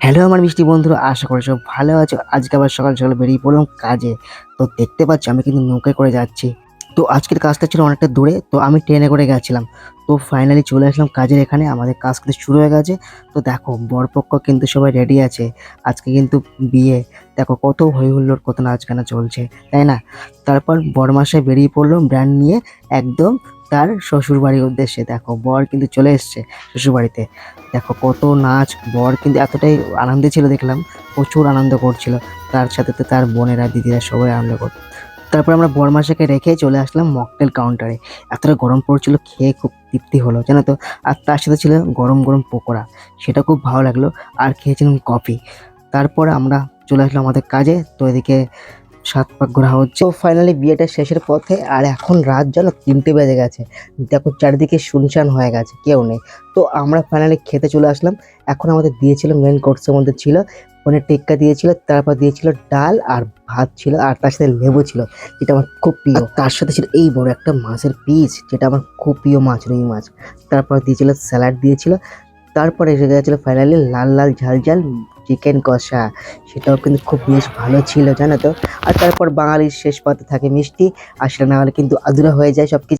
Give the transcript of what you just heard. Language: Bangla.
হ্যালো আমার মিষ্টি বন্ধুরা, আশা করি সব ভালো আছো। আজকে আবার সকাল সকাল বেরিয়ে পড়লাম কাজে। তো দেখতে পাচ্ছি আমি কিন্তু নৌকায় করে যাচ্ছি। তো আজকের কাজটা ছিল অনেকটা দূরে, তো আমি ট্রেনে করে গেছিলাম। তো ফাইনালি চলে আসলাম কাজের এখানে, আমাদের কাজ কিন্তু শুরু হয়ে গেছে। তো দেখো বরপক্ষ কিন্তু সবাই রেডি আছে। আজকে কিন্তু বিয়ে, দেখো কত হই হুল্লোড়, কত নাচ গানা চলছে, তাই না? তারপর বরমাসায় বেরিয়ে পড়লো ব্র্যান্ড নিয়ে, একদম তার শ্বশুর বাড়ির উদ্দেশ্যে। দেখো বর কিন্তু চলে এসছে শ্বশুর বাড়িতে। দেখো কত নাচ, বর কিন্তু এতটাই আনন্দে ছিল, দেখলাম প্রচুর আনন্দ করছিল। তার সাথে তো তার বোনেরা দিদিরা সবাই আনন্দ করত। তারপর আমরা বরমাসাকে রেখে চলে আসলাম মকটেল কাউন্টারে। এতটা গরম পড়ছিল, খেয়ে খুব তৃপ্তি হলো জানো তো। আর তার সাথে ছিল গরম গরম পকোড়া, সেটা খুব ভালো লাগলো। আর খেয়েছিলাম কফি। তারপরে আমরা চলে আসলাম আমাদের কাজে। তো এদিকে সাত পাক ঘোরা হচ্ছে। তো ফাইনালি বিয়েটা শেষের পথে, আর এখন রাত জানো 3টে বেজে গেছে। দেখো চারিদিকে শুনশান হয়ে গেছে, কেউ নেই। তো আমরা ফাইনালি খেতে চলে আসলাম। এখন আমাদের দিয়েছিল মেন কোর্সের মধ্যে ছিল পনির টিক্কা দিয়েছিল, তারপর দিয়েছিল ডাল আর ভাত ছিল, আর তার সাথে লেবু ছিল, যেটা আমার খুব প্রিয়। আর তার সাথে ছিল এই বড় একটা মাছের পিস, যেটা আমার খুব প্রিয় মাছ, রুই মাছ। তারপর দিয়েছিল স্যালাড দিয়েছিল। তারপরে এসে গেছিলো ফাইনালি লাল লাল ঝাল ঝাল চিকেন কষা, সেটাও কিন্তু খুব বেশ ভালো ছিল জানো তো। আর তারপর বাঙালির শেষ পাতে থাকে মিষ্টি, আর সেটা না হলে কিন্তু আধুরা হয়ে যায় সব কিছু।